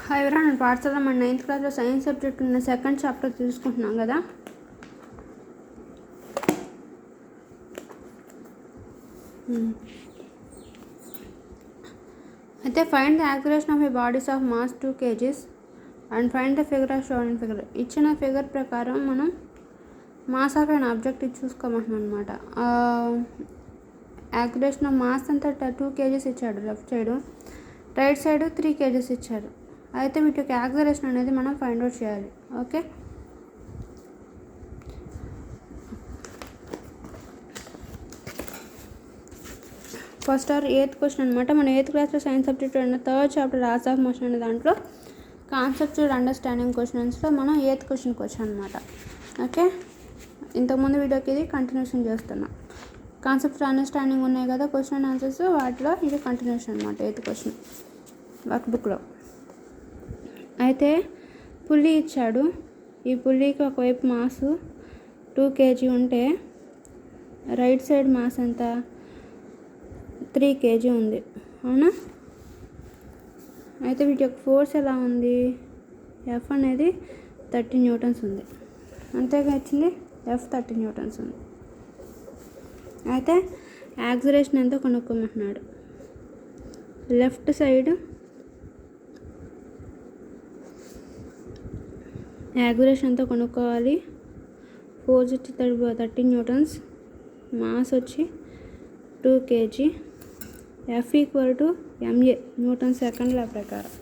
Hi ఎవరా, నేను పాఠశాల మన 9th క్లాస్లో సైన్స్ సబ్జెక్ట్ ఉన్న సెకండ్ చాప్టర్ తీసుకుంటున్నాం కదా. అయితే find the acceleration of A bodies of mass 2 kgs and find the figure of shown in figure. ఇచ్చిన ఫిగర్ ప్రకారం మనం మాస్ ఆఫ్ అన్ ఆబ్జెక్ట్ ఇది చూసుకోమంటున్నాం అనమాట. యాక్సిలరేషన్ ఆఫ్ మాస్ అంతా 2 kgs ఇచ్చాడు left side, right side 3 kgs ఇచ్చారు. అయితే వీటి యొక్క యాక్సిలరేషన్ అనేది మనం ఫైండ్ అవుట్ చేయాలి. ఓకే, ఫస్ట్ 8th క్వశ్చన్ అనమాట. మన 8th క్లాస్లో సైన్స్ సబ్జెక్ట్ అయిన 3rd chapter loss of motion అనే దాంట్లో కాన్సెప్చువల్ అండర్స్టాండింగ్ క్వశ్చన్స్లో మనం 8th క్వశ్చన్కి వచ్చాం అనమాట. ఓకే, ఇంతకుముందు వీడియోకి ఇది కంటిన్యూషన్ చేస్తున్నాం. కాన్సెప్చువల్ అండర్స్టాండింగ్ ఉన్నాయి కదా క్వశ్చన్ అండ్ ఆన్సర్స్, వాటిలో ఇది కంటిన్యూషన్ అనమాట 8th క్వశ్చన్ వర్క్ బుక్లో. అయితే పుల్లి ఇచ్చాడు. ఈ పుల్లికి ఒకవైపు మాసు 2 kg ఉంటే రైట్ సైడ్ మాస్ ఎంత 3 kg ఉంది, అవునా? అయితే వీటి యొక్క ఫోర్స్ ఎలా ఉంది? ఎఫ్ అనేది 30 న్యూటన్స్ ఉంది. అంతేగా ఇచ్చింది, ఎఫ్ 30 న్యూటన్స్ ఉంది. అయితే యాక్సిలరేషన్ ఎంతో కనుక్కోమంటున్నాడు. లెఫ్ట్ సైడ్ యాక్సిలరేషన్ ఎంతో కనుక్కోవాలి. ఫోర్స్ వచ్చి 30 న్యూటన్స్, మాస్ వచ్చి 2 kg, F equal to MA Newton సెకండ్ల ప్రకారం.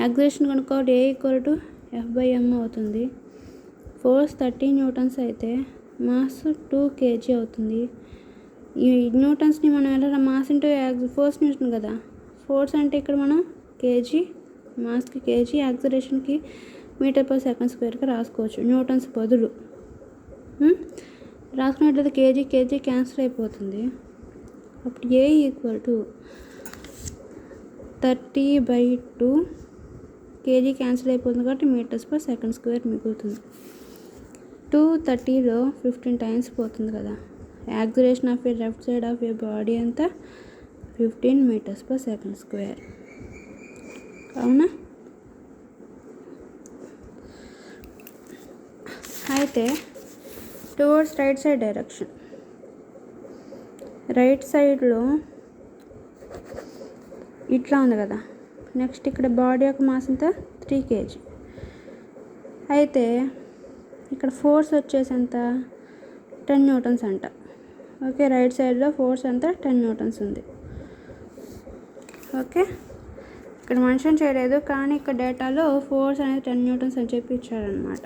యాక్సిలరేషన్ కనుక్కోవాలి. ఏ ఈక్వల్ టు ఎఫ్/ఎం అవుతుంది. ఫోర్స్ 30 న్యూటన్స్ అయితే మాస్ 2 kg అవుతుంది. ఈ న్యూటన్స్ని మనం ఎలా మాస్ ఇంటూ ఫోర్స్ న్యూటన్ కదా. ఫోర్స్ అంటే ఇక్కడ మనం కేజీ, మాస్కి కేజీ, యాక్సిలరేషన్కి మీటర్/సెకండ్/స్క్వేర్గా రాసుకోవచ్చు. న్యూటన్స్ బదులు రాసుకున్నట్లయితే కేజీ కేజీ క్యాన్సిల్ అయిపోతుంది. అప్పుడు ఏ ఈక్వల్ టు 30/2 కేజీ క్యాన్సిల్ అయిపోతుంది కాబట్టి మీటర్స్/సెకండ్/స్క్వేర్ మిగులుతుంది. 230లో 15 టైమ్స్ పోతుంది కదా. Acceleration of A left side of A body అంతా 15 మీటర్స్/సెకండ్/స్క్వేర్, అవునా? అయితే towards right side direction, right సైడ్లో ఇట్లా ఉంది కదా. నెక్స్ట్ ఇక్కడ బాడీ యొక్క మాస్ అంతా 3 kg. అయితే ఇక్కడ ఫోర్స్ వచ్చేసి ఎంత 10 న్యూటన్స్ అంట. ఓకే, రైట్ సైడ్లో ఫోర్స్ అంతా 10 న్యూటన్స్ ఉంది. ఓకే, ఇక్కడ మెన్షన్ చేయలేదు కానీ ఇక్కడ డేటాలో ఫోర్స్ అనేది 10 న్యూటన్స్ అని చెప్పి ఇచ్చారనమాట.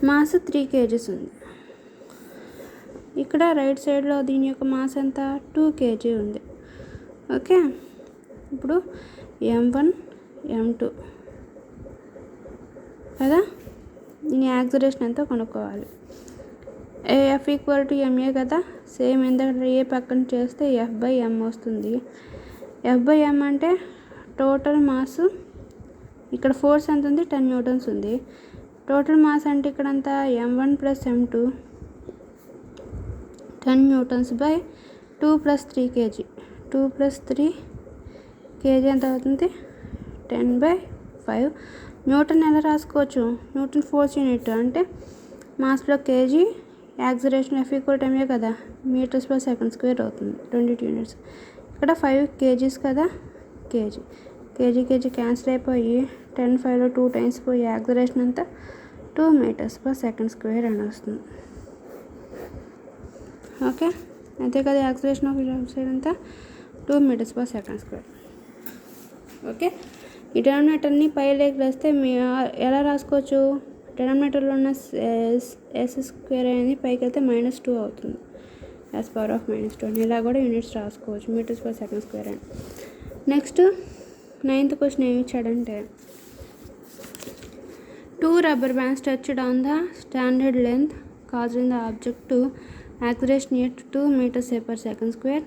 మాస్ 3 kgs ఉంది. ఇక్కడ రైట్ సైడ్లో దీని యొక్క మాస్ ఎంత 2 kg ఉంది. ఓకే, ఇప్పుడు M1 M2 కదా. దీని యాక్సిలరేషన్ ఎంతో కనుక్కోవాలి. ఎఫ్ ఈక్వల్ టు ఎంఏ కదా. సేమ్ ఎందుకంటే ఏ పక్కన చేస్తే ఎఫ్/ఎం వస్తుంది. ఎఫ్/ఎం అంటే టోటల్ మాస్, ఇక్కడ ఫోర్స్ ఎంత ఉంది 10 న్యూటన్స్ ఉంది. టోటల్ మాస్ అంటే ఇక్కడ అంతా M1 + M2 10 Newton's by 2 + 3 kg. 2 + 3 kg ఎంత అవుతుంది 10/5. న్యూటన్ ఎలా రాసుకోవచ్చు? న్యూటన్ ఫోర్స్ యూనిట్ అంటే Maslow KG, acceleration F equal to MA కదా, మీటర్స్/సెకండ్/స్క్వేర్ అవుతుంది. 22 యూనిట్స్. ఇక్కడ 5 kgs కదా, కేజీ కేజీ కేజీ క్యాన్సిల్ అయిపోయి 10/5లో 2 టైమ్స్ పోయి యాక్సిలరేషన్ అంతా 2 మీటర్స్/సెకండ్/స్క్వేర్ అని వస్తుంది. ఓకే, అంతే కదా. యాక్సిలరేషన్ ఆఫ్ లెఫ్ట్ సైడ్ అంతా 2 మీటర్స్/సెకండ్/స్క్వేర్. ఓకే, ఈ డినామినేటర్ని పైలోకి వేస్తే ఎలా రాసుకోవచ్చు? డినామినేటర్లో ఉన్న s² అనేది పైకి వెళ్తే -2 అవుతుంది. s⁻² అని ఇలా కూడా యూనిట్స్ రాసుకోవచ్చు, మీటర్స్/సెకండ్/స్క్వేర్ అని. నెక్స్ట్ 9th క్వశ్చన్ ఏమి ఇచ్చాడంటే 2 rubber bands touched on the standard length causing the object to acceleration at 2 meters/second/square.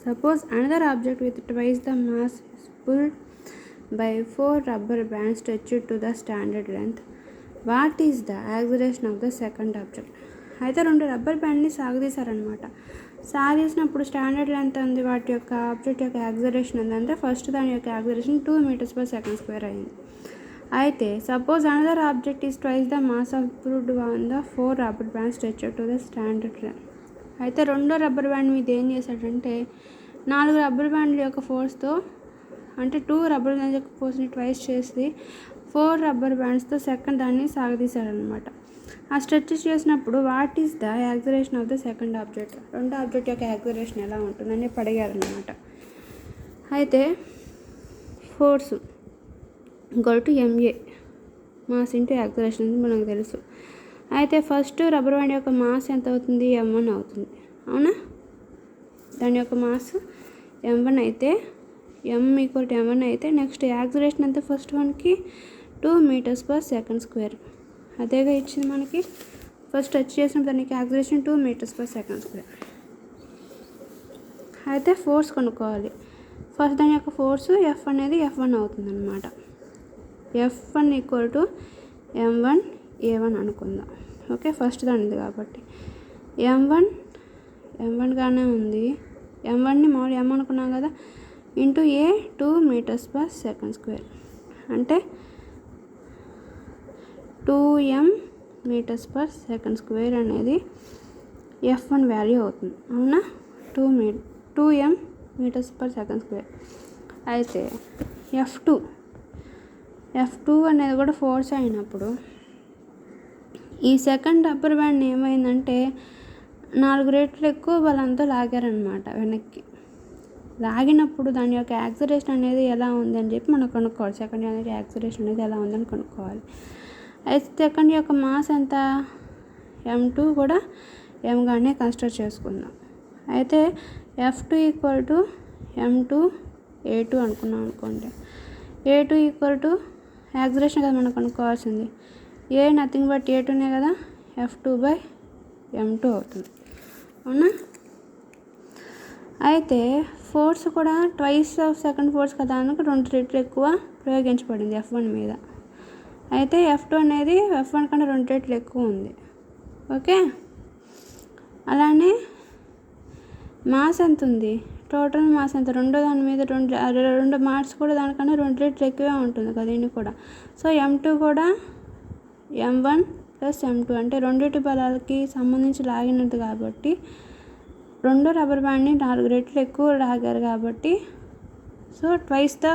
Suppose another object with twice the mass is pulled by 4 rubber bands touched to the standard length. What is the acceleration of the second object? అయితే 2 rubber బ్యాండ్ని సాగదీశారనమాట. సాగదీసినప్పుడు standard length ఉంది వాటి యొక్క object యొక్క acceleration ఉందంటే first దాని యొక్క acceleration 2 meters per second square అయింది. అయితే suppose another object is twice the mass of put on the 4 rubber band stretched to the standard length. అయితే రెండో రబ్బర్ బ్యాండ్ మీద ఏం చేశాడంటే 4 రబ్బర్ బ్యాండ్ల యొక్క ఫోర్స్తో అంటే 2 రబ్బర్ బ్యాండ్ల యొక్క ఫోర్స్ని ట్వైస్ చేసి 4 రబ్బర్ బ్యాండ్స్తో సెకండ్ దాన్ని సాగదీశాడనమాట. ఆ స్ట్రెచ్ చేసినప్పుడు what is the acceleration of the second object, రెండో ఆబ్జెక్ట్ యొక్క యాక్సిలరేషన్ ఎలా ఉంటుందని అడిగారనమాట. అయితే force equal to MA mass into acceleration అని మనకు తెలుసు. అయితే ఫస్ట్ రబ్బర్ బ్యాండ్ యొక్క మాస్ ఎంత అవుతుంది, M1 అవుతుంది. అవునా, దాని యొక్క మాస్ M1 అయితే M ఈక్వల్ టు M1 అయితే నెక్స్ట్ యాక్సిలరేషన్ ఎంత ఫస్ట్ వన్కి 2 meters per second square. అదేగా ఇచ్చింది మనకి. ఫస్ట్ టచ్ చేసినప్పుడు దానికి acceleration 2 meters per second square. అయితే ఫోర్స్ కనుక్కోవాలి. ఫస్ట్ దాని యొక్క ఫోర్స్ F అనేది F1 అవుతుంది అనమాట. F1 equal to M1 A1 అనుకుందాం. ఓకే, ఫస్ట్ దానిది కాబట్టి M1 గానే ఉంది. M1ని మామూలు M అనుకున్నాం కదా, into A 2 meters per second square అంటే 2m meters per second square అనేది F1 వాల్యూ అవుతుంది. అవునా, 2m meters per second square. అయితే F2 అనేది కూడా ఫోర్స్ అయినప్పుడు ఈ సెకండ్ రబ్బర్ బ్యాండ్ ఏమైందంటే 4 రెట్లు ఎక్కువ బలంతో లాగారనమాట వెనక్కి. లాగినప్పుడు దాని యొక్క యాక్సిలరేషన్ అనేది ఎలా ఉందని చెప్పి మనం కనుక్కోవాలి. సెకండ్ యొక్క యాక్సిలరేషన్ అనేది ఎలా ఉందని కనుక్కోవాలి. అయితే సెకండ్ యొక్క మాస్ ఎంత, M2 కూడా Mగానే కన్సిడర్ చేసుకుందాం. అయితే F2 equal to M2 A2 అనుకున్నాం అనుకోండి. A2 ఈక్వల్ టు యాక్సిలరేషన్ కదా మనం కనుక్కోవాల్సింది. ఏ నథింగ్ బట్ A2నే కదా, F2/M2 అవుతుంది. అవునా, అయితే ఫోర్స్ కూడా ట్వైస్ ఆఫ్ సెకండ్ ఫోర్స్ కదా అనుకు 2 రెట్లు ఎక్కువ ప్రయోగించబడింది F1 మీద. అయితే F2 అనేది F1 కన్నా 2 రెట్లు ఎక్కువ ఉంది. ఓకే, అలానే మాస్ ఎంత ఉంది, టోటల్ మాస్ ఎంత, రెండో దాని మీద 2 మాస్ కూడా దానికన్నా 2 రెట్లు ఎక్కువే ఉంటుంది కదా దీన్ని కూడా. సో M2 కూడా M1 + M2 అంటే రెండింటి బలాలకి సంబంధించి లాగినది కాబట్టి రెండో రబ్బర్ బ్యాండ్ని 4 రెట్లు ఎక్కువ లాగారు కాబట్టి so twice the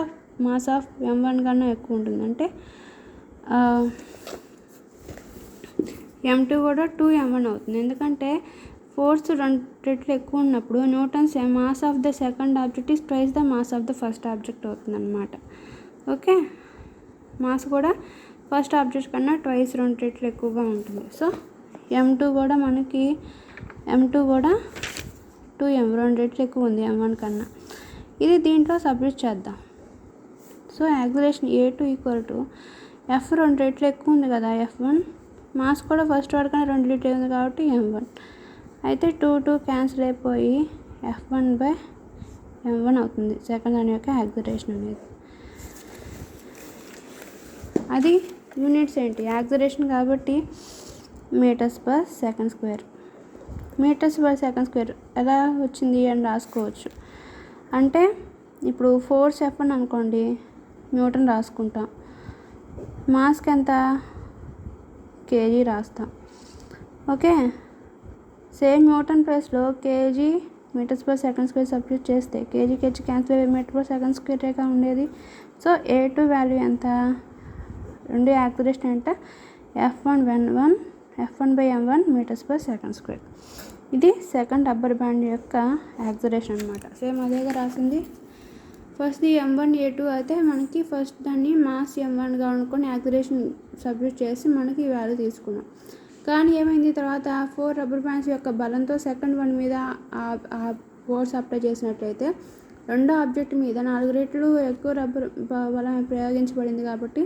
mass of M1 కన్నా ఎక్కువ ఉంటుంది. అంటే M2 కూడా 2M1 అవుతుంది. ఎందుకంటే ఫోర్స్ 2 రెట్లు ఎక్కువ ఉన్నప్పుడు Newton's mass of the second object is twice the mass of the first object అవుతుంది అనమాట. ఓకే, మాస్ కూడా ఫస్ట్ ఆబ్జెక్ట్ కన్నా ట్వైస్ 2 రెట్లు ఎక్కువగా ఉంటుంది. సో M2 కూడా 2M 2 రెట్లు ఎక్కువ ఉంది M1 కన్నా. ఇది దీంట్లో సబ్స్టిట్యూట్ చేద్దాం. So acceleration A2 equal to F 2 రెట్లు ఎక్కువ ఉంది కదా F1, మాస్ కూడా ఫస్ట్ వాడి కన్నా 2 రెట్లు ఉంది కాబట్టి M1. అయితే 2 క్యాన్సిల్ అయిపోయి F1/M1 అవుతుంది సెకండ్ దాని యొక్క యాక్సిలరేషన్ అనేది. అది యూనిట్స్ ఏంటి, యాక్సిలరేషన్ కాబట్టి meters per second square. Metres per second square ఎలా వచ్చింది అని రాసుకోవచ్చు. అంటే ఇప్పుడు ఫోర్స్ F1 అనుకోండి, న్యూటన్ రాసుకుంటాం. మాస్కి ఎంత, కేజీ రాస్తాం. ఓకే, సేమ్ న్యూటన్ ప్లేస్లో KG metres per second square substitute చేస్తే కేజీ క్యాన్సిల్ అయ్యి మీటర్ పర్ సెకండ్ స్క్వేర్గా ఉండేది. సో A2 వాల్యూ ఎంత, రెండు యాక్సిలరేషన్ అంటే F1/M1 metres per second square. ఇది సెకండ్ రబ్బర్ బ్యాండ్ యొక్క యాక్సిలరేషన్ అనమాట. సేమ్ అదేగా రాసింది. ఫస్ట్ M1 A2 అయితే మనకి ఫస్ట్ దాన్ని మాస్ M1గా అనుకొని యాక్సిలరేషన్ సబ్స్టిట్యూట్ చేసి మనకి ఈ వాల్యూ తీసుకున్నాం. కానీ ఏమైంది, తర్వాత 4 రబ్బర్ బ్యాండ్స్ యొక్క బలంతో సెకండ్ వన్ మీద ఆ ఫోర్స్ అప్లై చేసినట్లయితే రెండో ఆబ్జెక్ట్ మీద 4 రెట్లు ఎక్కువ రబ్బర్ బలం ప్రయోగించబడింది. కాబట్టి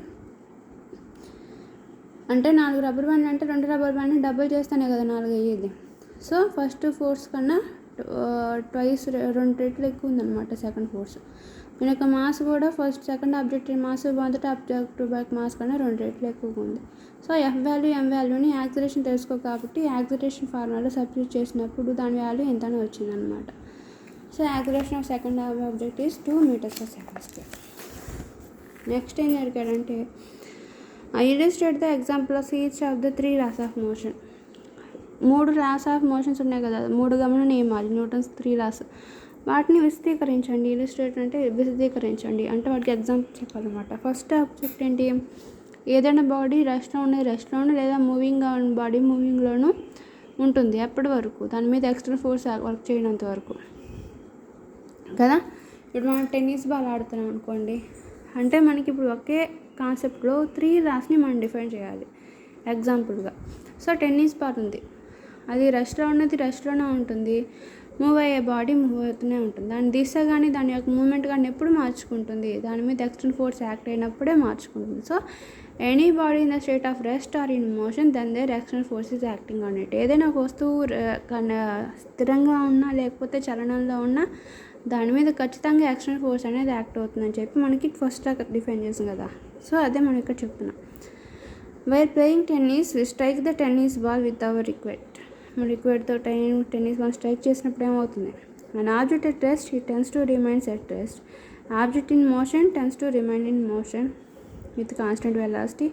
అంటే 4 రబ్బర్ బ్యాండ్ అంటే 2 రబ్బర్ బ్యాండ్ని డబుల్ చేస్తేనే కదా 4 అయ్యేది. సో ఫస్ట్ ఫోర్స్ కన్నా ట్వైస్ 2 రెట్లు ఎక్కువ ఉందన్నమాట సెకండ్ ఫోర్స్. దీని యొక్క మాస్ కూడా సెకండ్ ఆబ్జెక్ట్ మాస్ మొదట ఆబ్జెక్ట్ బ్యాక్ మాస్ కన్నా 2 రెట్లు ఎక్కువగా ఉంది. సో ఎఫ్ వాల్యూ ఎం వాల్యూని యాక్సిలరేషన్ తెలుసుకో కాబట్టి యాక్సిలరేషన్ ఫార్ములాలో సబ్స్టిట్యూట్ చేసినప్పుడు దాని వాల్యూ ఎంతనే వచ్చిందనమాట. So acceleration of second object is 2 m/s². Next ఏం జరిగాడంటే illustrate the example of each of the 3 laws of motion. 3 laws of motions ఉన్నాయి కదా, 3 గమన నియమాలు, న్యూటన్స్ 3 లాస్. వాటిని విశదీకరించండి. ఇలిస్ట్రేట్ అంటే విశదీకరించండి అంటే వాటికి ఎగ్జాంపుల్ చెప్పాలన్నమాట. ఫస్ట్ ఆబ్జెక్ట్ ఏంటి, ఏదైనా బాడీ రెస్ట్లోనూ లేదా మూవింగ్గా ఉన్న బాడీ మూవింగ్లోనూ ఉంటుంది ఎప్పటి వరకు, దాని మీద ఎక్స్టర్నల్ ఫోర్స్ వర్క్ చేయనంత వరకు కదా. ఇప్పుడు మనం టెన్నిస్ బాల్ ఆడుతున్నాం అనుకోండి, అంటే మనకి ఇప్పుడు ఒకే కాన్సెప్ట్లో 3 లాస్ని మనం డిఫైన్ చేయాలి ఎగ్జాంపుల్గా. సో టెన్నిస్ బాల్ ఉంది, అది రెస్ట్లోనే ఉంటుంది, మూవ్ అయ్యే బాడీ మూవ్ అవుతూనే ఉంటుంది. దాని దిశ కానీ దాని యొక్క మూమెంట్ కానీ ఎప్పుడు మార్చుకుంటుంది, దాని మీద ఎక్స్టర్నల్ ఫోర్స్ యాక్ట్ అయినప్పుడే మార్చుకుంటుంది. So any body in the state of rest or in motion then there external force is acting on it. ఏదైనా ఒక వస్తువు స్థిరంగా ఉన్నా లేకపోతే చలనంలో ఉన్నా దాని మీద ఖచ్చితంగా ఎక్స్టర్నల్ ఫోర్స్ అనేది యాక్ట్ అవుతుందని చెప్పి మనకి ఫస్ట్ డిఫైన్ చేసాం కదా. సో అదే మనం ఇక్కడ చెప్తున్నాం. While playing tennis strike the tennis ball with our racquet. రిక్వెట్తో టెన్నిస్ బాల్ స్ట్రైక్ చేసినప్పుడు ఏమవుతుంది, an object at rest it tends to remain at rest. Object in motion tends to remain in motion with constant velocity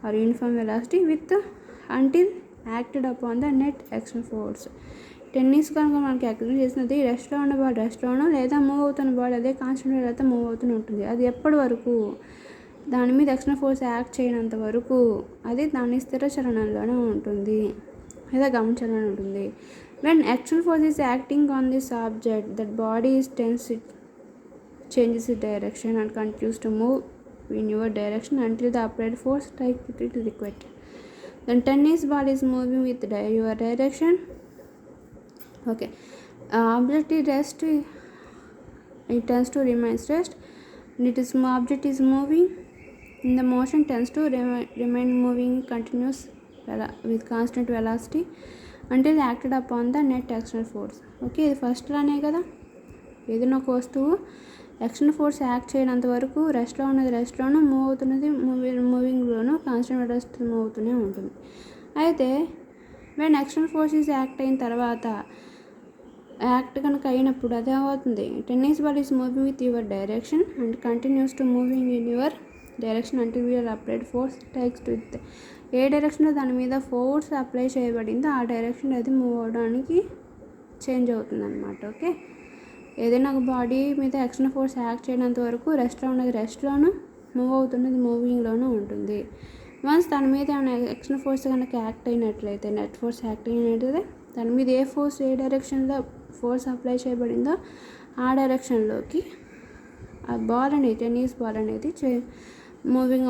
or uniform velocity with until acted upon the net action force. Tennis కనుక మనకి activate చేసినది రెస్ట్లో ఉన్న ball రెస్ట్లోనో లేదా move అవుతున్న ball అదే constant వెళ్తే move అవుతూనే ఉంటుంది. అది ఎప్పటి వరకు, దాని మీద ఎక్స్టర్నల్ ఫోర్స్ యాక్ట్ చేయనంత వరకు అది దాని స్థిర చలనంలోనే ఉంటుంది లేదా గమనించాలని ఉంటుంది. When external force is acting on this object, that body is tense, it changes its direction and continues to move in your direction until the applied force strikes it is required. Then tennis ball is moving with your direction. Okay, object is rest, it tends to remain rest. And object is moving in the motion tends to remain moving continuous with constant velocity until acted upon the net external force. Okay, ఇది first లానే కదా. ఏదైనా ఒక వస్తువు external force act చేయనంత వరకు రెస్ట్లో ఉన్నది రెస్ట్లోనూ, move అవుతున్నది మూవింగ్లోనూ constant velocity move అవుతూనే ఉంటుంది. అయితే when external force is act అయిన తర్వాత యాక్ట్ కనుక అయినప్పుడు అదే అవుతుంది. Tennis ball is moving with your direction and continues to moving in your direction until your applied force takes to it. ఏ డైరెక్షన్లో దాని మీద ఫోర్స్ అప్లై చేయబడిందో ఆ డైరెక్షన్ అది మూవ్ అవడానికి చేంజ్ అవుతుంది అనమాట. ఓకే, ఏదైనా ఒక బాడీ మీద ఎక్స్టర్నల్ ఫోర్స్ యాక్ట్ చేయనంత వరకు రెస్ట్లో ఉన్నది రెస్ట్లోనూ, మూవ్ అవుతున్నది మూవింగ్లోనూ ఉంటుంది. వన్స్ దాని మీద ఏమైనా ఎక్స్టర్నల్ ఫోర్స్ కనుక యాక్ట్ అయినట్లయితే, నెట్ ఫోర్స్ యాక్ట్ అయినట్లయితే దాని మీద ఏ డైరెక్షన్లో ఫోర్స్ అప్లై చేయబడిందో ఆ డైరెక్షన్లోకి ఆ బాల్ అనేది, టెన్నిస్ బాల్ అనేది మూవింగ్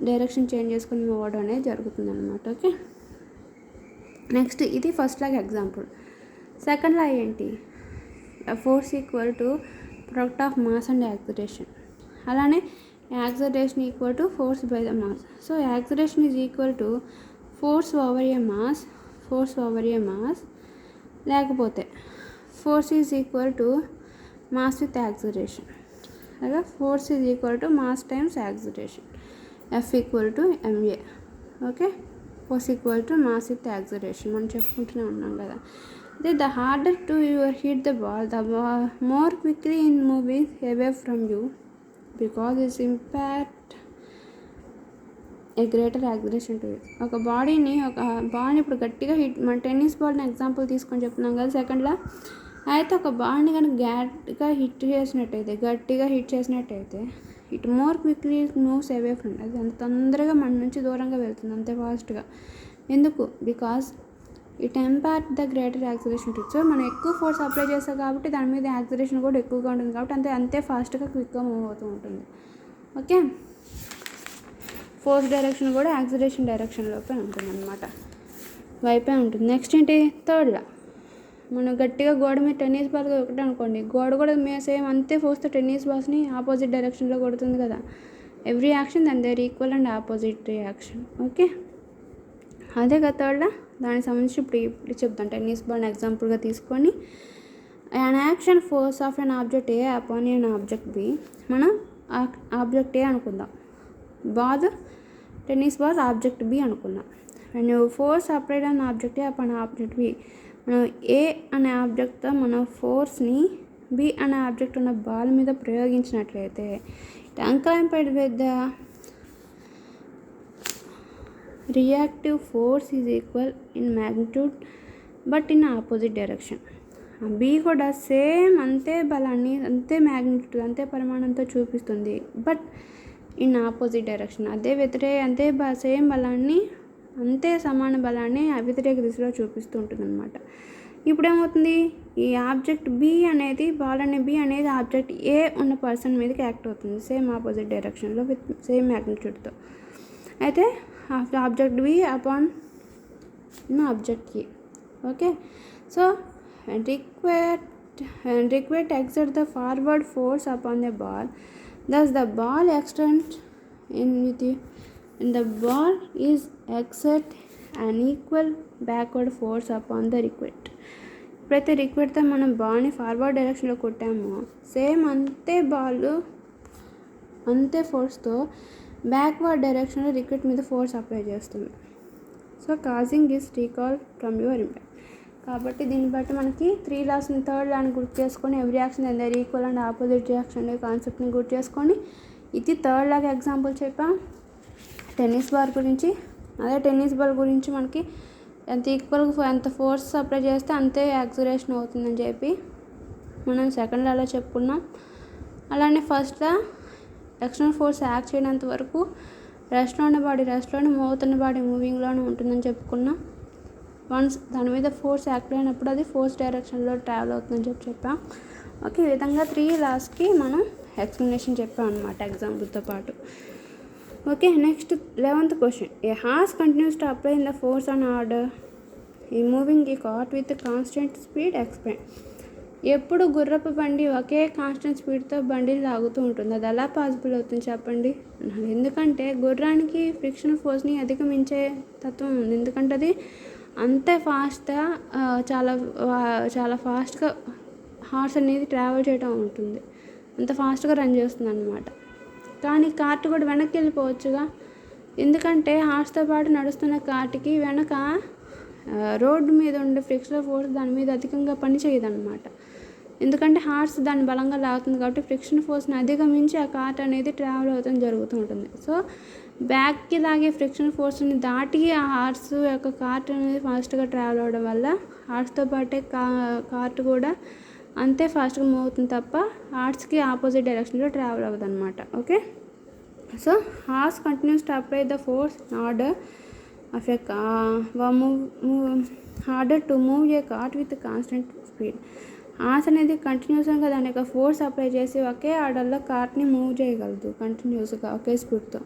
డైరెక్షన్ చేంజ్ చేసుకుని మూవ్ అవడం అనేది జరుగుతుంది అనమాట. ఓకే, నెక్స్ట్ ఇది ఫస్ట్ లాగా ఎగ్జాంపుల్. సెకండ్ లా ఏంటి, force equal to product of mass and acceleration. అలానే acceleration equal to force by the mass. So acceleration is equal to force over a mass లేకపోతే force is equal to mass with acceleration. అలాగా force is equal to mass times acceleration, F equal to MA. Okay, force equal to mass with acceleration మనం చెప్పుకుంటూనే ఉన్నాం కదా. అదే the harder to your hit the ball the more quickly in moving away from you because it's impact A greater acceleration to it. ఒక బాల్ని ఇప్పుడు గట్టిగా మన tennis బాల్ని ఎగ్జాంపుల్ తీసుకొని చెప్తున్నాం కదా సెకండ్లో. అయితే ఒక బాల్ని కనుక గట్టిగా హిట్ చేసినట్టయితే it more quickly moves away from, అది అంత తొందరగా మన నుంచి దూరంగా వెళ్తుంది, అంతే ఫాస్ట్గా. ఎందుకు, because it impact the greater acceleration to it. So మనం ఎక్కువ ఫోర్స్ అప్లై చేస్తాం కాబట్టి దాని మీద యాక్సిలరేషన్ కూడా ఎక్కువగా ఉంటుంది కాబట్టి అంతే ఫాస్ట్గా క్విక్గా మూవ్ అవుతూ ఉంటుంది. ఓకే, ఫోర్స్ డైరెక్షన్ కూడా యాక్సిలరేషన్ డైరెక్షన్లోపే ఉంటుంది అనమాట, వైపే ఉంటుంది. నెక్స్ట్ ఏంటి, థర్డ్ లా. మనం గట్టిగా గోడ మీద టెన్నిస్ బాల్ ఒకటే అనుకోండి, గోడ కూడా సేమ్ అంతే ఫోర్స్తో టెన్నిస్ బాల్స్ని ఆపోజిట్ డైరెక్షన్లో కొడుతుంది కదా. ఎవ్రీ యాక్షన్ దాని their equal and opposite reaction. Okay, అదే కదా థర్డ్ లా. దానికి సంబంధించి ఇప్పుడు చెప్తాను. టెన్నిస్ బాల్ని ఎగ్జాంపుల్గా తీసుకొని an action force of an object A upon an object B, మనం ఆబ్జెక్ట్ ఏ అనుకుందాం, ball tennis ball object B అనుకుందాం. when you force applied an object A upon object B, మనం ఏ అనే ఆబ్జెక్ట్తో మన ఫోర్స్ని బి అనే ఆబ్జెక్ట్ ఉన్న బాల్ మీద ప్రయోగించినట్లయితే accompanied with the reactive force is equal in magnitude but in opposite direction. B కూడా same అంతే బలాన్ని, అంతే మ్యాగ్నిట్యూడ్, అంతే పరిమాణంతో చూపిస్తుంది, బట్ ఇన్ ఆపోజిట్ డైరెక్షన్. అంతే సేమ్ బలాన్ని, అంతే సమాన బలాన్ని వ్యతిరేక దిశలో చూపిస్తూ ఉంటుంది అనమాట. ఇప్పుడేమవుతుంది, ఈ ఆబ్జెక్ట్ బి అనేది, బాల్ అనే బి అనేది ఆబ్జెక్ట్ ఏ ఉన్న పర్సన్ మీదకి యాక్ట్ అవుతుంది సేమ్ ఆపోజిట్ డైరెక్షన్లో విత్ సేమ్ మ్యాగ్నిట్యూడ్తో. అయితే object B upon object A. Okay, so required exert the forward force upon the ball, thus the ball extends in the ball is exert an equal backward force upon the required. ఇప్పుడైతే రిక్వైర్డ్తో మనం బాల్ని forward డైరెక్షన్లో కొట్టామో same అంతే ball అంతే ఫోర్స్తో backward డైరెక్షన్లో required మీద force apply చేస్తుంది. So causing this recall from your impact. కాబట్టి దీన్ని బట్టి మనకి 3 లాస్ని థర్డ్ లాని గుర్తు చేసుకొని every action and their equal and opposite reaction అనే కాన్సెప్ట్ని గుర్తు చేసుకొని ఇది థర్డ్ లాగా ఎగ్జాంపుల్ చెప్పాం టెన్నిస్ బాల్ గురించి. అదే టెన్నిస్ బాల్ గురించి మనకి ఎంత ఫోర్స్ అప్లై చేస్తే అంతే యాక్సిలరేషన్ అవుతుందని చెప్పి మనం సెకండ్ లాలో చెప్పుకున్నాం. అలానే ఫస్ట్ లా ఎక్స్టర్నల్ ఫోర్స్ యాక్ట్ చేయనంత వరకు రెస్ట్లోని మూవ్ అవుతున్న బాడీ మూవింగ్లోనే ఉంటుందని చెప్పుకున్నాం. వన్స్ దాని మీద ఫోర్స్ యాక్ట్ అయినప్పుడు అది ఫోర్స్ డైరెక్షన్లో ట్రావెల్ అవుతుందని చెప్పాం. ఓకే, ఈ విధంగా 3 లాస్కి మనం ఎక్స్ప్లెనేషన్ చెప్పాం అనమాట ఎగ్జాంపుల్తో పాటు. Okay, next 11th question. A horse continues to apply in the force on order ఈ మూవింగ్ ఈ cart with constant speed explain. ఎప్పుడు గుర్రపు బండి ఒకే కాన్స్టెంట్ స్పీడ్తో బండిని లాగుతూ ఉంటుంది, అది ఎలా పాసిబుల్ అవుతుంది చెప్పండి. ఎందుకంటే గుర్రానికి ఫ్రిక్షన్ ఫోర్స్ని అధిగమించే తత్వం ఉంది, ఎందుకంటే అది అంతే ఫాస్ట్గా చాలా ఫాస్ట్గా హార్స్ అనేది ట్రావెల్ చేయడం ఉంటుంది, అంత ఫాస్ట్గా రన్ చేస్తుంది అనమాట. కానీ కార్ట్ కూడా వెనక్కి వెళ్ళిపోవచ్చుగా, ఎందుకంటే హార్స్తో పాటు నడుస్తున్న కార్ట్కి వెనక రోడ్డు మీద ఉండే ఫ్రిక్షన్ ఫోర్స్ దాని మీద అధికంగా పనిచేయదన్నమాట. ఎందుకంటే హార్స్ దాన్ని బలంగా లాగుతుంది కాబట్టి ఫ్రిక్షన్ ఫోర్స్ని అధిగమించి ఆ కార్ట్ అనేది ట్రావెల్ అవుతాం జరుగుతూ ఉంటుంది. సో బ్యాక్కి లాగే ఫ్రిక్షన్ ఫోర్స్ని దాటి ఆ హార్స్ యొక్క కార్ట్ అనేది ఫాస్ట్గా ట్రావెల్ అవ్వడం వల్ల హార్స్తో పాటే కార్ట్ కూడా అంతే ఫాస్ట్గా మూవ్ అవుతుంది తప్ప హార్స్కి ఆపోజిట్ డైరెక్షన్లో ట్రావెల్ అవ్వదు అనమాట. Okay, so horse continues to apply the force order of a order to move A cart with constant speed. Horse అనేది కంటిన్యూస్గా దాని యొక్క ఫోర్స్ అప్లై చేసి ఒకే ఆర్డర్లో కార్ట్ని మూవ్ చేయగలదు కంటిన్యూస్గా ఒకే స్పీడ్తో.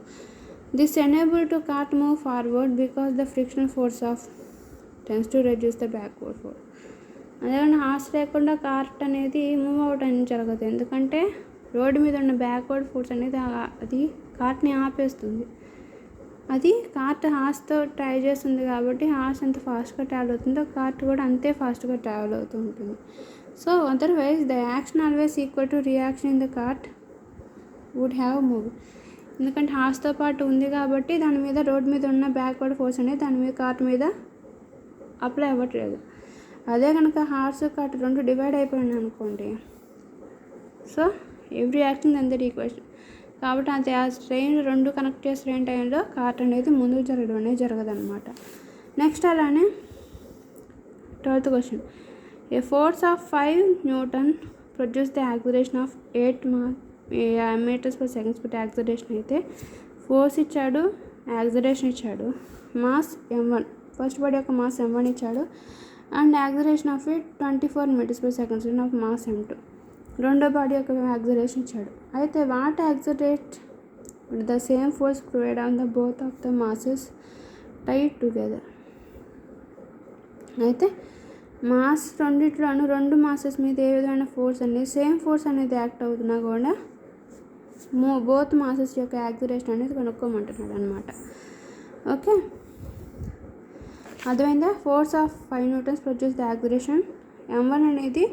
This enable to cart move forward because the friction force of tends to reduce the backward force. అదేవిధంగా హార్స్ లేకుండా కార్ట్ అనేది మూవ్ అవడం జరగదు, ఎందుకంటే రోడ్డు మీద ఉన్న బ్యాక్వర్డ్ ఫోర్స్ అనేది అది కార్ట్ని ఆపేస్తుంది. అది కార్ట్ హార్స్తో ట్రై చేస్తుంది కాబట్టి హార్స్ ఎంత ఫాస్ట్గా ట్రావెల్ అవుతుందో కార్ట్ కూడా అంతే ఫాస్ట్గా ట్రావెల్ అవుతూ ఉంటుంది. So otherwise the action always equal to reaction in the cart would have move. ఎందుకంటే హార్స్తో పాటు ఉంది కాబట్టి దాని మీద రోడ్ మీద ఉన్న బ్యాక్వర్డ్ ఫోర్స్ అనేది దాని మీద కార్ట్ మీద అప్లై అవ్వట్లేదు. అదే కనుక హార్స్ కార్ట్ 2 డివైడ్ అయిపోయింది అనుకోండి, so every action and that equation కాబట్టి అది ఆ ట్రైన్ 2 కనెక్ట్ చేసే ట్రైన్ టైంలో కార్ట్ అనేది ముందుకు జరగడం అనేది జరగదన్నమాట. నెక్స్ట్ అలానే 12th question. A force of 5 Newton produce the acceleration of 8 meters per second speed acceleration అయితే ఫోర్స్ ఇచ్చాడు, యాక్సిలరేషన్ ఇచ్చాడు, మాస్ m1 ఫస్ట్ బాడీ యొక్క మాస్ m1 ఇచ్చాడు and acceleration of 24 meters per second of mass m2 రెండో body యొక్క acceleration ఇచ్చాడు. అయితే what accelerate the same force provide on the both of the masses tied together. అయితే mass రెండిట్లోనూ 2 masses మీద ఏ విధమైన ఫోర్స్ అనేది సేమ్ ఫోర్స్ అనేది యాక్ట్ అవుతున్నా కూడా బోత్ మాసెస్ యొక్క యాక్సిలరేషన్ అనేది కనుక్కోమంటున్నాడు అనమాట. ఓకే, అర్థమైందా? Force of 5 Newtons produce the acceleration m1 అనేది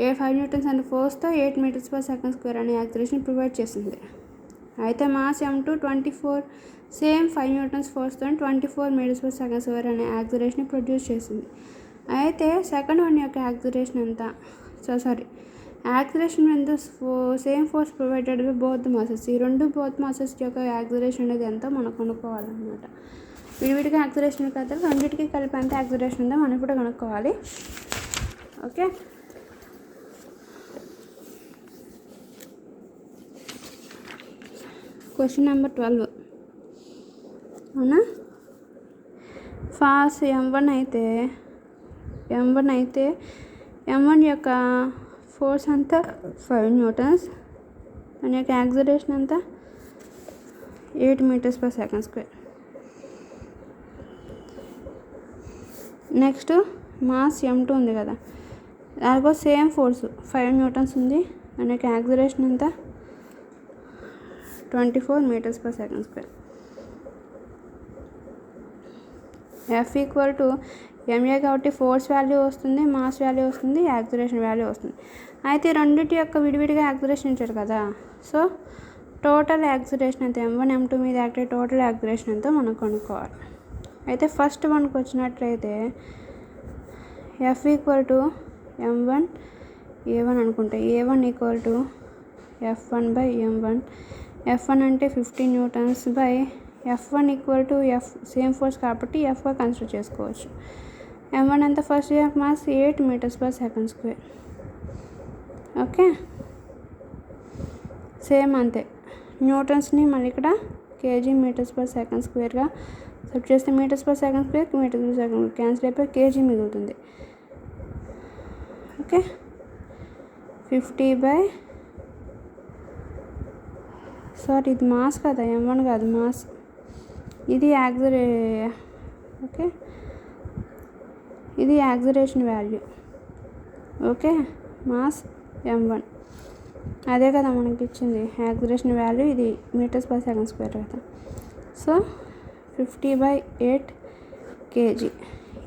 ఏ 5 న్యూటన్స్ అండ్ ఫోర్స్తో 8 మీటర్స్ పర్ సెకండ్ స్క్వేర్ అనే యాక్సిలరేషన్ ప్రొవైడ్ చేసింది. అయితే మాస్ M2 24 సేమ్ 5 న్యూటన్స్ ఫోర్స్తో 24 మీటర్స్ పర్ సెకండ్ స్క్వేర్ అనే యాక్సిలరేషన్ ప్రొడ్యూస్ చేసింది. అయితే సెకండ్ వన్ యొక్క యాక్సిలరేషన్ ఎంత? యాక్సిలరేషన్ ఎంత same force provided by both masses. ఈ రెండు బోత్ మాసెస్ యొక్క యాక్సిలరేషన్ అనేది ఎంతో మనం కనుక్కోవాలన్నమాట. విడివిడిగా యాక్సిలరేషన్ కదా, రెండింటికి కలిపి ఎంత యాక్సిలరేషన్ ఉందో మనం ఇప్పుడు కనుక్కోవాలి. ఓకే, క్వశ్చన్ నెంబర్ 12 అవునా. ఫాస్ M1 అయితే M1 యొక్క ఫోర్స్ అంతా 5 న్యూటన్స్, దాని యొక్క యాక్సిలరేషన్ అంతా 8 metres per second square. Next mass M2 ఉంది కదా, దానికో సేమ్ ఫోర్స్ 5 న్యూటన్స్ ఉంది, దాని యొక్క యాక్సిలరేషన్ అంతా 24 metres per second square. F equal to MA కాబట్టి ఫోర్స్ వాల్యూ వస్తుంది, మాస్ వాల్యూ వస్తుంది, యాక్సిలరేషన్ వాల్యూ వస్తుంది. అయితే రెండింటి యొక్క విడివిడిగా యాక్సిలరేషన్ ఇచ్చాడు కదా, సో టోటల్ యాక్సిలరేషన్ ఎంత M1 M2 మీద యాక్ట్ అయ్యే టోటల్ యాక్సిలరేషన్ ఎంతో మనం కనుక్కోవాలి. అయితే ఫస్ట్ వన్కి వచ్చినట్లయితే F equal to M1 A1 అనుకుంటే A1 equal to F1 by M1. F1 అంటే 15 newtons by F1 equal to F same force కాబట్టి Fగా కన్సిడర్ చేసుకోవచ్చు. M1 అంత ఫస్ట్ యొక్క mass 8 metres per second square. Okay, same అంతే. న్యూటన్స్ని మళ్ళీ ఇక్కడ కేజీ మీటర్స్ పర్ సెకండ్ స్క్వేర్గా సబ్ చేస్తే metres per second square metres per second cancel అయిపోయి కేజీ మిగులుతుంది. ఓకే, 50 బై ఇది మాస్ కదా, M1 కాదు మాస్, ఇది ఓకే, ఇది acceleration value. Okay, mass M1 అదే కదా మనకి ఇచ్చింది యాక్సిలరేషన్ వాల్యూ, ఇది మీటర్స్ పర్ సెకండ్ స్క్వేర్ కదా. సో 50/8 kg,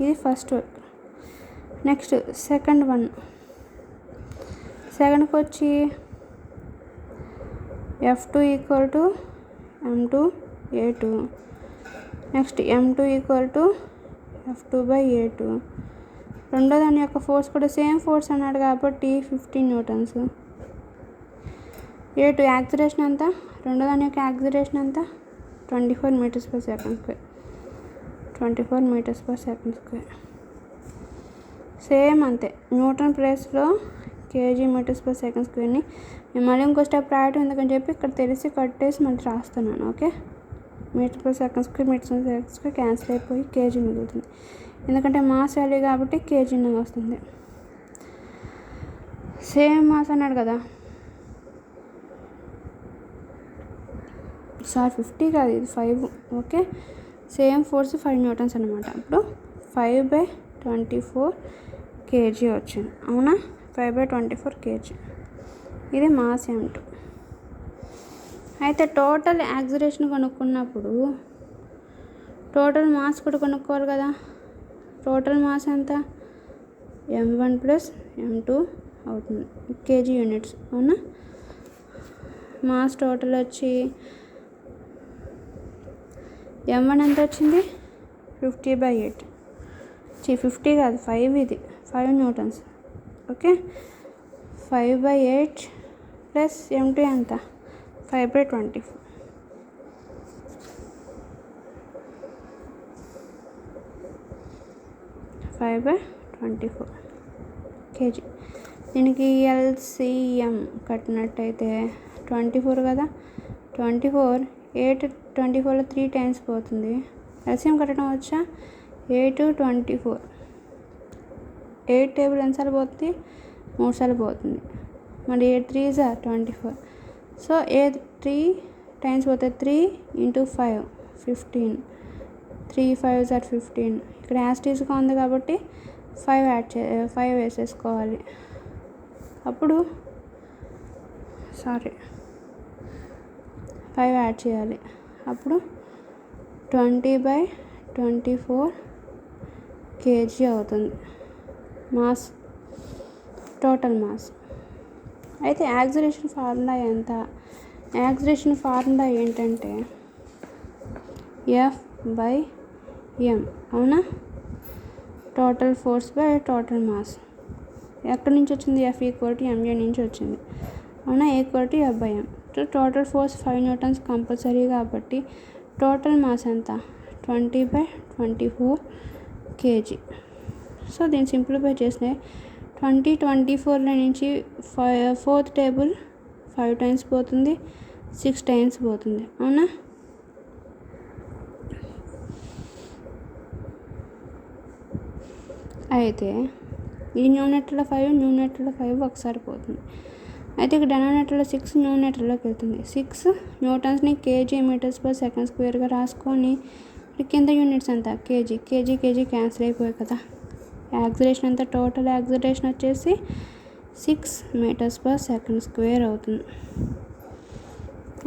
ఇది ఫస్ట్ వర్క్. నెక్స్ట్ సెకండ్కి వచ్చి F2 equal to M2 A2. Next M2 equal to F2/A2. రెండో దాని యొక్క ఫోర్స్ కూడా సేమ్ ఫోర్స్ అన్నాడు కాబట్టి 15 న్యూటన్స్. A2 యాక్సిలరేషన్ ఎంత? రెండో దాని యొక్క యాక్సిలరేషన్ ఎంత? 24 metres per second square. 24 metres per second square. Same అంతే, న్యూటన్ ప్లేస్లో కేజీ మీటర్స్ పర్ సెకండ్ స్క్వేర్ని నేను మళ్ళీ ఇంకో స్టెప్ రాయటం ఎందుకని చెప్పి ఇక్కడ తెలిసి కట్టేసి మళ్ళీ రాస్తున్నాను. Okay, metre per second square metre per second square cancel అయిపోయి కేజీ మిగులుతుంది, ఎందుకంటే మాస్ వాల్యూ కాబట్టి కేజీనే వస్తుంది. సేమ్ మాస్ అన్నాడు కదా, 50 కాదు, ఇది 5. ఓకే, సేమ్ ఫోర్స్ 5 న్యూటన్స్ అనమాట. అప్పుడు 5/24 kg వచ్చింది. అవునా, 5/24 kg. ఇది మాస్ M2. అయితే టోటల్ యాక్సిలరేషన్ కనుక్కున్నప్పుడు టోటల్ మాస్ కూడా కనుక్కోవాలి కదా. టోటల్ మాస్ ఎంత? M1 ప్లస్ M2 అవుతుంది, కేజీ యూనిట్స్. అవునా, మాస్ టోటల్ వచ్చి M1 ఎంత వచ్చింది? 50/8. 50 కాదు 5, ఇది 5 న్యూటన్స్. ఓకే, 5/8 ప్లస్ M2 ఎంత? 5/24. 5/24 kg. దీనికి LCM కట్టినట్టయితే 24 కదా, 24 8 24లో 3 టైమ్స్ పోతుంది. LCM కట్టడం వచ్చా? 8 24 8 టేబుల్ ఎన్నిసార్లు పోతుంది? 3 సార్లు పోతుంది. మరి 8 3s are 24. సో 3 టైమ్స్ పోతే 3 × 5 15. 3 5s are 15. ఇక్కడ యాస్టీస్గా ఉంది కాబట్టి 5 వేసేసుకోవాలి. అప్పుడు 5 యాడ్ చేయాలి. అప్పుడు 20/24 kg అవుతుంది మాస్. Total mass. అయితే యాక్సిలరేషన్ ఫార్ములా ఎంత? యాక్సిలరేషన్ ఫార్ములా ఏంటంటే F/m, అవునా? Total force by total mass. ఎక్కడి నుంచి వచ్చింది? F = ma నుంచి వచ్చింది, అవునా? A = F/m. Total force 5 Newtons compulsory కాబట్టి టోటల్ మాస్ ఎంత? 20/24 kg. సో దీన్ని సింప్లిఫై చేస్తే 24 నుంచి 4th టేబుల్ 5 times పోతుంది, 6 times పోతుంది, అవునా? అయితే ఈ న్యూమరేటర్లో 5 ఒకసారి పోతుంది. అయితే ఇక్కడ డినామినేటర్లో 6 న్యూమరేటర్లోకి వెళ్తుంది. 6 న్యూటన్స్ని kg m/s² రాసుకొని కింద యూనిట్స్ అంతా kg క్యాన్సిల్ అయిపోయాయి కదా. యాక్సిలరేషన్ అంతా టోటల్ యాక్సిలరేషన్ వచ్చేసి 6 m/s² అవుతుంది.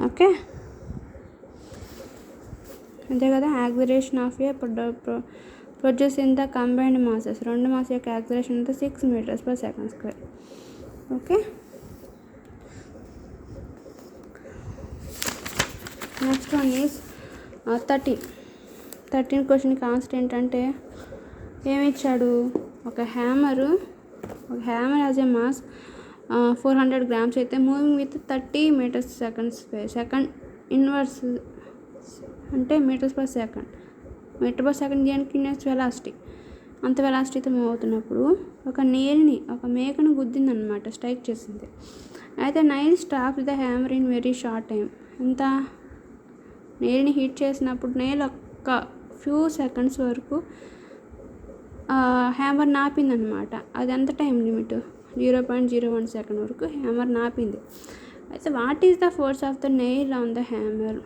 ఓకే, అంతే కదా. Acceleration of A produce in the combined masses, రెండు మాస్ యొక్క యాక్సిలరేషన్ అంతా 6 m/s². Okay, next one is 13 క్వశ్చన్కి ఆన్సర్ ఏంటంటే ఏమిచ్చాడు? ఒక hammer as a mass 400 grams అయితే moving with 30 meters second inverse అంటే మీటర్/సెకండ్ దేనికి యూనిట్స్? వెలాసిటీ. అంత వెలాసిటీతో మూవ్ అవుతున్నప్పుడు ఒక మేకను గుద్దిందనమాట, స్ట్రైక్ చేసింది. అయితే nail stop the hammer in very short time. ఎంత? నెయిల్ని హిట్ చేసినప్పుడు నెయిల్ ఒక్క ఫ్యూ సెకండ్స్ వరకు హ్యామర్ నాపిందనమాట. అది ఎంత టైం లిమిట్? 0.01 సెకండ్ వరకు హ్యామర్ నాపింది. అయితే what is the force of the nail on the hammer?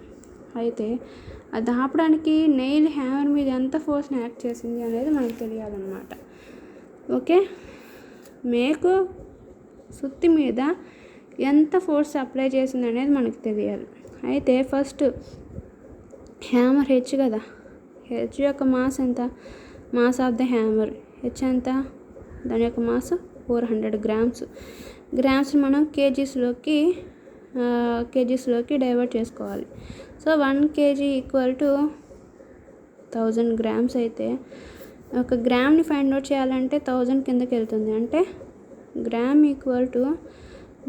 అయితే అది ఆపడానికి నెయిల్ హ్యామర్ మీద ఎంత ఫోర్స్ని యాక్ట్ చేసింది అనేది మనకు తెలియాలన్నమాట. ఓకే, మేకు సుత్తి మీద ఎంత ఫోర్స్ అప్లై చేసింది అనేది మనకు తెలియాలి. అయితే ఫస్ట్ హ్యామర్ హెచ్ కదా, హెచ్ యొక్క మాస్ ఎంత? Mass of the hammer H ఎంత? దాని యొక్క మాస్ 400 గ్రామ్స్ మనం కేజీస్లోకి డైవర్ట్ చేసుకోవాలి. So 1 kg = 1000 grams. అయితే ఒక గ్రామ్ని ఫైండ్ అవుట్ చేయాలంటే 1000 కిందకి వెళ్తుంది, అంటే గ్రామ్ =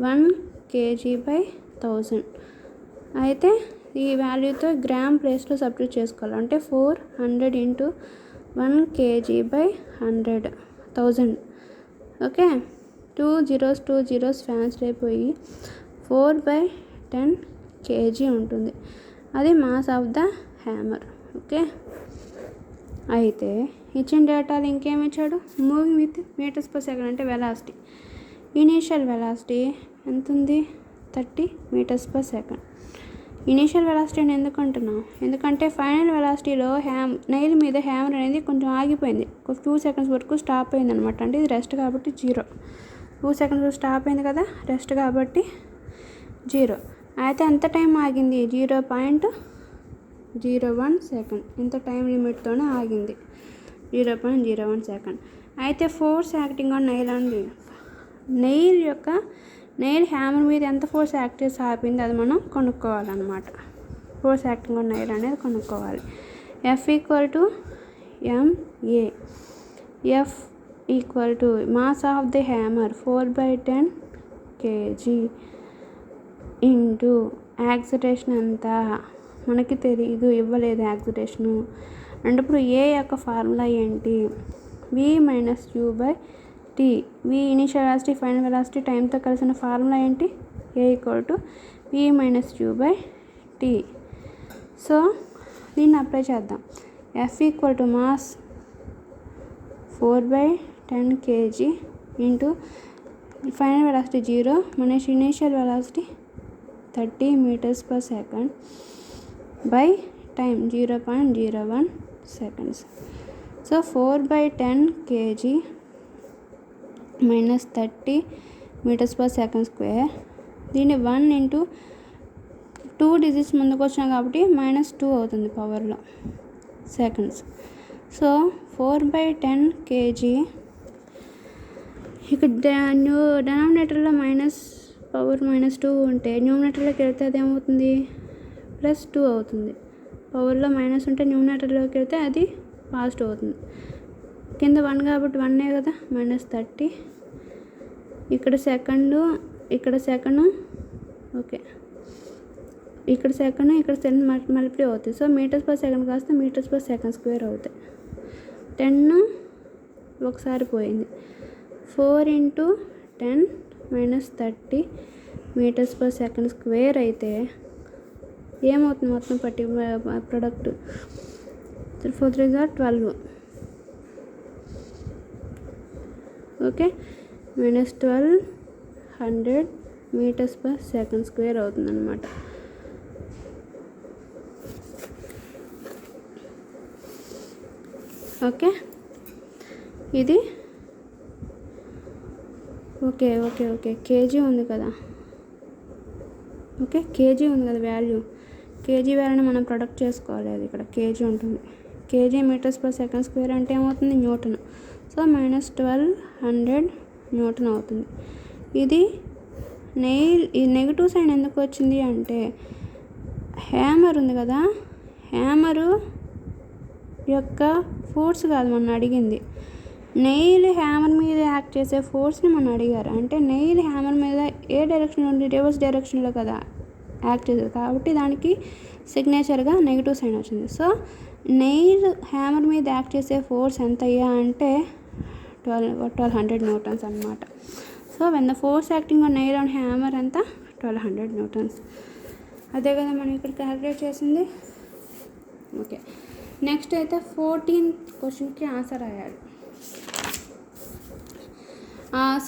1 kg/1000. అయితే ఈ వాల్యూతో గ్రామ్ ప్లేస్లో సబ్స్టిట్యూట్ చేసుకోవాలి, అంటే 400 × 1 kg/1000. ఓకే, 2 zeros ట్రాన్స్ఫర్ అయిపోయి 4/10 kg ఉంటుంది. అది mass of the hammer. Okay, అయితే ఇచ్చిన డేటాలు ఇంకేమి ఇచ్చాడు? మూవింగ్ విత్ meters/second అంటే వెలాసిటీ. ఇనీషియల్ వెలాసిటీ ఎంత ఉంది? 30 meters/second. ఇనీషియల్ వెలాసిటీ అని ఎందుకు అంటున్నాం? ఎందుకంటే ఫైనల్ వెలాసిటీలో నెయిల్ మీద హ్యామర్ అనేది కొంచెం ఆగిపోయింది, ఒక 2 seconds వరకు స్టాప్ అయింది అనమాట. అంటే ఇది రెస్ట్ కాబట్టి 0. 2 seconds స్టాప్ అయింది కదా, రెస్ట్ కాబట్టి 0. అయితే ఎంత టైం ఆగింది? 0.01 సెకండ్. ఇంత టైం లిమిట్తోనే ఆగింది, 0.01 సెకండ్. అయితే ఫోర్స్ యాక్టింగ్ ఆన్ నెయిల్ అండి, నెయిల్ హ్యామర్ మీద ఎంత ఫోర్స్ యాక్ట్ చేసి ఆపింది అది మనం కనుక్కోవాలన్నమాట. ఫోర్స్ యాక్టింగ్ ఆన్ నెయిల్ అనేది కనుక్కోవాలి. F = ma. F = mass of the hammer 4/10 kg into acceleration ఎంత? మనకి తెలియదు, ఇవ్వలేదు యాక్సిలరేషను. అంటే ఇప్పుడు ఏ యొక్క ఫార్ములా ఏంటి? v - u/t. v initial velocity, final velocity, టైంతో కలిసిన ఫార్ములా ఏంటి? a = v - u/t. సో దీన్ని అప్లై చేద్దాం. F = mass 4/10 kg into final velocity 0 మన initial velocity 30 meters/second by time 0.01 seconds. So 4/10 kg - 30 meters/second². దీన్ని 1 × 2 డిజిట్స్ ముందుకు వచ్చినా కాబట్టి -2 అవుతుంది పవర్లో సెకండ్స్. సో 4/10 kg ఇక్కడ డెనామినేటర్లో -2 ఉంటే న్యూమినేటర్లోకి వెళ్తే అది ఏమవుతుంది, +2 అవుతుంది. పవర్లో మైనస్ ఉంటే న్యూమినేటర్లోకి వెళ్తే అది పాజిటివ్ అవుతుంది. కింద 1 కాబట్టి 1 కదా, -30. ఇక్కడ సెకండ్, ఓకే, ఇక్కడ సెకండ్ మల్టిప్లై అవుతాయి. సో m/s కాస్త m/s² అవుతాయి. 10 ఒకసారి పోయింది. 4 × 10 - 30 m/s² అయితే ఏమవుతుంది మొత్తం ప్రొడక్ట్ 4 3 12. ఓకే, -1200 m/s² అవుతుంది అన్నమాట. ఓకే, ఇది ఓకే కేజీ ఉంది కదా, వాల్యూ కేజీ వాల్యూని మనం ప్రొడక్ట్ చేసుకోవాలి. అది ఇక్కడ కేజీ ఉంటుంది. కేజీ m/s² అంటే ఏమవుతుంది, న్యూటన్. సో -1200 న్యూటన్ అవుతుంది. ఇది ఈ నెగిటివ్ సైన్ ఎందుకు వచ్చింది అంటే హ్యామర్ ఉంది కదా, హ్యామరు యొక్క ఫోర్స్ కాదు మనం అడిగింది, నెయిల్ హ్యామర్ మీద యాక్ట్ చేసే ఫోర్స్ని మనం అడిగారు. అంటే నెయిల్ హ్యామర్ మీద ఏ డైరెక్షన్ నుండి, రివర్స్ డైరెక్షన్లో కదా యాక్ట్ చేసేది, కాబట్టి దానికి సిగ్నేచర్గా నెగిటివ్ సైన్ వచ్చింది. సో నెయిల్ హ్యామర్ మీద యాక్ట్ చేసే ఫోర్స్ ఎంత అయ్యా అంటే 1200 న్యూటన్స్ అన్నమాట. So when the force acting on nail on hammer ఎంత, 1200 న్యూటన్స్. అదే కదా మనం ఇక్కడ క్యాలిక్యులేట్ చేసింది. ఓకే, నెక్స్ట్ అయితే 14th క్వశ్చన్కి ఆన్సర్ రాయాలి.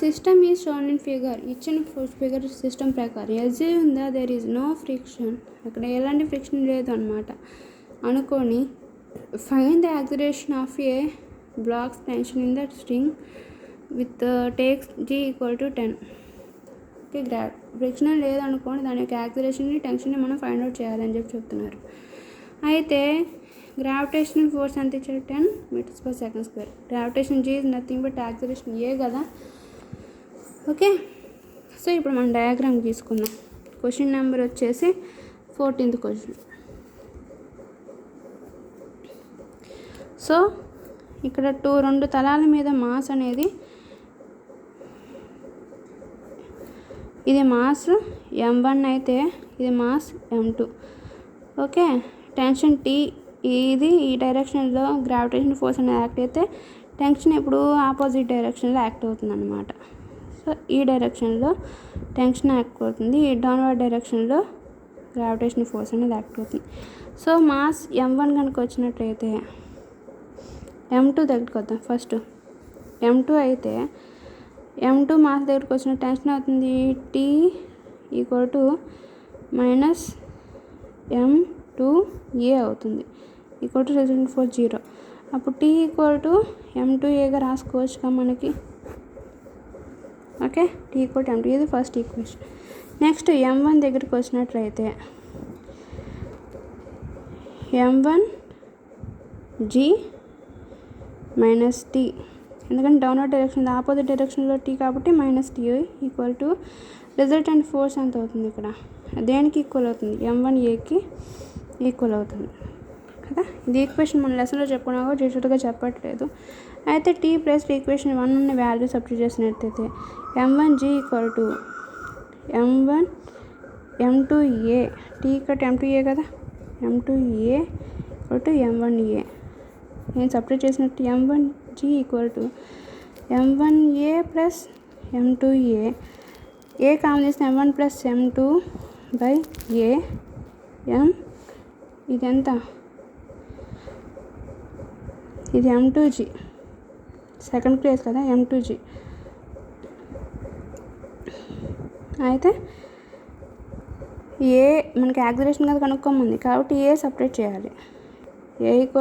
System is shown in figure. ఇచ్చిన ఫిగర్ సిస్టమ్ ప్రకారం assume the there is no friction, అక్కడ ఎలాంటి ఫ్రిక్షన్ లేదు అనమాట అనుకొని find the acceleration of A blocks tension in the string with takes G = 10. Okay, friction లేదనుకోండి, దాని యొక్క యాక్సిలరేషన్ని టెన్షన్ని మనం ఫైండ్ అవుట్ చేయాలని చెప్తున్నారు. అయితే గ్రావిటేషనల్ ఫోర్స్ ఎంత ఇచ్చారు, 10 m/s². Gravitation G is nothing but acceleration A కదా. ఓకే, సో ఇప్పుడు మనం డయాగ్రామ్ తీసుకుందాం. క్వశ్చన్ నెంబర్ వచ్చేసి 14th క్వశ్చన్. సో ఇక్కడ 2 తలాల మీద మాస్ అనేది, ఇది మాస్ m1 అయితే ఇది mass m2. Okay, tension T, ఇది ఈ డైరెక్షన్లో గ్రావిటేషన్ ఫోర్స్ అనేది యాక్ట్ అయితే టెన్షన్ ఇప్పుడు ఆపోజిట్ డైరెక్షన్లో యాక్ట్ అవుతుంది అన్నమాట. సో ఈ డైరెక్షన్లో టెన్షన్ యాక్ట్ అవుతుంది, ఈ డౌన్వర్డ్ డైరెక్షన్లో గ్రావిటేషన్ ఫోర్స్ అనేది యాక్ట్ అవుతుంది. సో మాస్ m1 కనుక వచ్చినట్లయితే m2 దగ్గరికి వద్దాం. ఫస్ట్ m2 అయితే m2 మాస్ దగ్గరికి వచ్చిన టెన్షన్ అవుతుంది T = -m2a అవుతుంది, రిజల్టెంట్ ఫోర్స్ 0. అప్పుడు T = m2aగా రాసుకోవచ్చుగా మనకి. ఓకే, T = m2, ఇది ఫస్ట్ ఈక్వేషన్. నెక్స్ట్ m1 దగ్గరికి వచ్చినట్లయితే m1g - T, ఎందుకంటే డౌన్వర్డ్ డైరెక్షన్ ఆపోజిట్ డైరెక్షన్లో T కాబట్టి -T = రిజల్టెంట్ ఫోర్స్ ఎంత అవుతుంది, ఇక్కడ దేనికి ఈక్వల్ అవుతుంది, m1aకి ఈక్వల్ అవుతుంది కదా. ఇది ఈక్వేషన్ మన లెసన్లో చెప్పుకున్నా కూడా డీటెయిల్గా చెప్పట్లేదు. అయితే T ప్లస్ ఈక్వేషన్ 1 ఉన్న వాల్యూ సబ్స్టిట్యూట్ చేసినట్టయితే m1g = m2a, T = m2a కదా, m2a = m1a. నేను సబ్స్టిట్యూట్ చేసినట్టు m1g = m1a + m2a, ఏ కాంబినేషన్ m1 + m2/a, m ఇది ఎంత, ఇది m2g, సెకండ్ ప్లేస్ కదా m2g. అయితే ఏ మనకి యాక్సిలరేషన్ కదా కనుక్కోమంది కాబట్టి ఏ సపరేట్ చేయాలి. ఏ =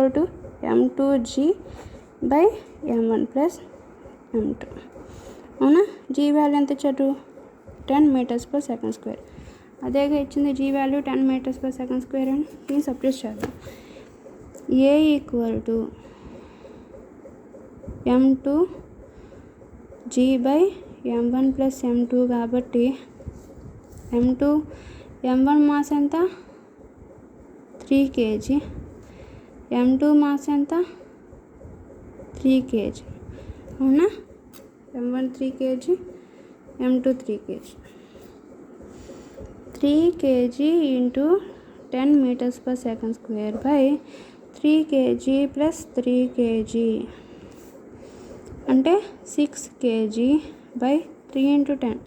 m2g/m1 + m2. అవునా, g వాల్యూ ఎంత ఇచ్చారు, 10 m/s². అదేగా ఇచ్చింది g వాల్యూ 10 m/s² అని దీన్ని సపరేట్ చేద్దాం. ఏ = m2g m1 ప్లస్ m2 కాబట్టి m1 మాస్ ఎంత 3 kg, m2 మాస్ ఎంత 3 kg. అవునా? m1 3 kg, m2 3 kg. 3 kg into 10 meters per second square by 3 kg plus 3 kg అంటే 6 kg by 3 into 10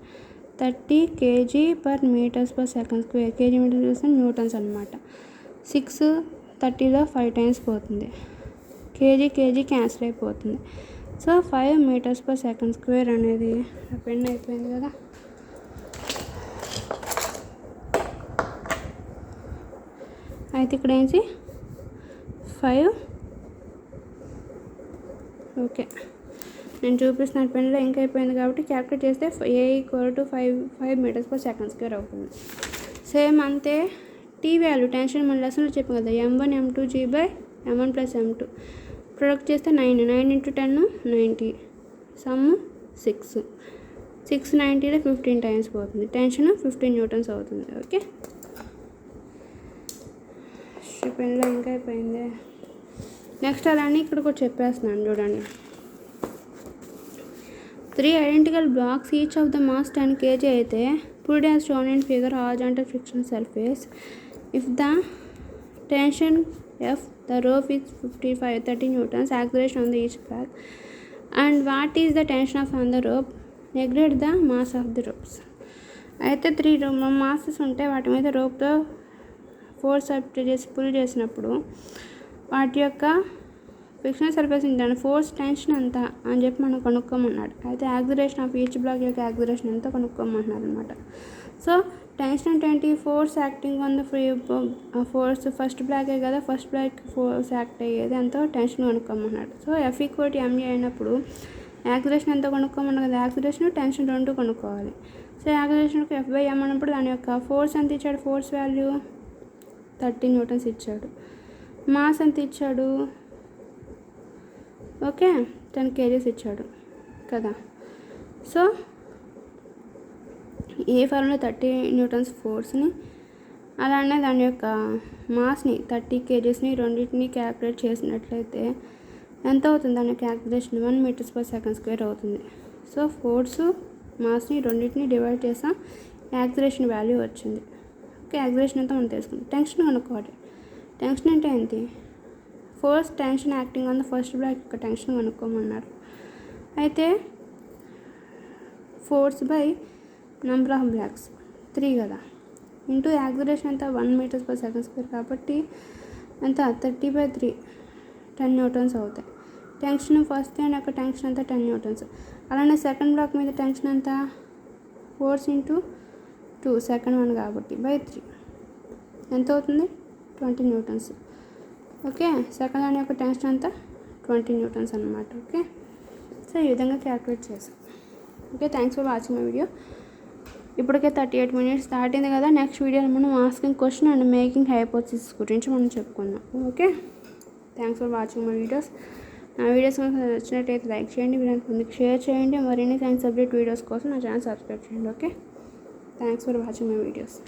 30 kg per meters per second square. kg metre చూస్తే Newtons అనమాట. 6 30లో 5 times పోతుంది. kg cancel అయిపోతుంది. So 5 meters per second square అనేది pen అయిపోయింది కదా. అయితే ఇక్కడ ఏంటి 5. ఓకే, నేను చూపిస్తున్నాను పెన్లో ఇంకా అయిపోయింది కాబట్టి క్యాల్కులేట్ చేస్తే A = 5 meters per second square అవుతుంది. సేమ్ అంతే టీ వాల్యూ టెన్షన్ మన లెసన్లో చెప్పాం కదా, m1 m2 g by m1 plus m2 product చేస్తే 9 into 10 90, సమ్ 6 90లో 15 టైమ్స్ పోతుంది. టెన్షన్ 15 న్యూటన్స్ అవుతుంది. ఓకే, పెన్లో ఇంకా అయిపోయింది. నెక్స్ట్ అలానే ఇక్కడ కూడా చెప్పేస్తున్నాను చూడండి. 3 identical blocks each of the mass 10 kg అయితే put as shown in figure horizontal friction surface. If the tension F, the rope is 30 newtons, acceleration on the each block, and what is the tension of on the rope, neglect the mass of the ropes. అయితే 3 masses ఉంటే వాటి మీద రోప్తో force apply చేసి pull చేసినప్పుడు వాటి యొక్క friction surface ఉంటుంది, ఫోర్స్ టెన్షన్ ఎంత అని చెప్పి మనం కనుక్కోమన్నాడు. అయితే యాక్సిలరేషన్ ఆఫ్ ఈచ్ బ్లాక్ యొక్క యాక్సిలరేషన్ ఎంత కనుక్కోమంటున్నారు అనమాట. సో టెన్షన్ ఏంటి, force acting on the force first బ్లాకే కదా, ఫస్ట్ బ్లాక్ ఫోర్స్ యాక్ట్ అయ్యేది ఎంతో టెన్షన్ కనుక్కోమన్నాడు. సో F = ma అయినప్పుడు యాక్సిలరేషన్ ఎంత కనుక్కోమన్నాడు కదా, యాక్సిలరేషన్ టెన్షన్ రెండు కనుక్కోవాలి. సో యాక్సిలరేషన్కి F/m అన్నప్పుడు దాని యొక్క ఫోర్స్ ఎంత ఇచ్చాడు, ఫోర్స్ వాల్యూ 30 న్యూటన్స్ ఇచ్చాడు. మాస్ ఎంత ఇచ్చాడు, ఓకే 10 kgs ఇచ్చాడు కదా. సో ఏ ఫార్ములా 30 న్యూటన్స్ ఫోర్స్ని అలానే దాని యొక్క మాస్ని 30 kgsని రెండింటిని క్యాల్కులేట్ చేసినట్లయితే ఎంత అవుతుంది, దాని యొక్క acceleration 1 meters per second square అవుతుంది. సో ఫోర్సు మాస్ని రెండింటిని డివైడ్ చేసాం, యాక్సిలరేషన్ వాల్యూ వచ్చింది. ఓకే, యాక్సిలరేషన్ అంతా మనం తెలుసుకుంటాం. టెన్షన్ కనుక్కోవాలి. టెన్షన్ అంటే ఏంటి, force tension acting on the first block యొక్క టెన్షన్ కనుక్కోమన్నారు. అయితే force by number of blocks 3 కదా, ఇంటూ యాక్సిలరేషన్ ఎంత 1 meters per second square కాబట్టి ఎంత 30/3 10 న్యూటన్స్ అవుతాయి. టెన్షన్ ఫస్ట్ దాని యొక్క టెన్షన్ అంతా 10 న్యూటన్స్. అలానే సెకండ్ బ్లాక్ మీద టెన్షన్ ఎంత, ఫోర్స్ ఇంటూ 2 సెకండ్ 1 కాబట్టి /3 ఎంత అవుతుంది 20 న్యూటన్స్. ఓకే, సెకండ్ దాని యొక్క టెన్షన్ అంతా 20 న్యూటన్స్ అనమాట. ఓకే, సో ఈ విధంగా క్యాల్కులేట్ చేసాం. Okay, thanks for watching my video. ఇప్పటికే 38 minutes దాటింది కదా. నెక్స్ట్ వీడియోలో మనం asking question and making hypothesis గురించి మనం చెప్పుకుందాం. Okay, thanks for watching my videos. నా వీడియోస్ కనుక నచ్చినట్టయితే లైక్ చేయండి, వీడియో ముందుకు షేర్ చేయండి. మరిన్ని సైన్స్ సబ్జెక్ట్ వీడియోస్ కోసం నా ఛానల్ సబ్స్క్రైబ్ చేయండి. Okay, thanks for watching my videos.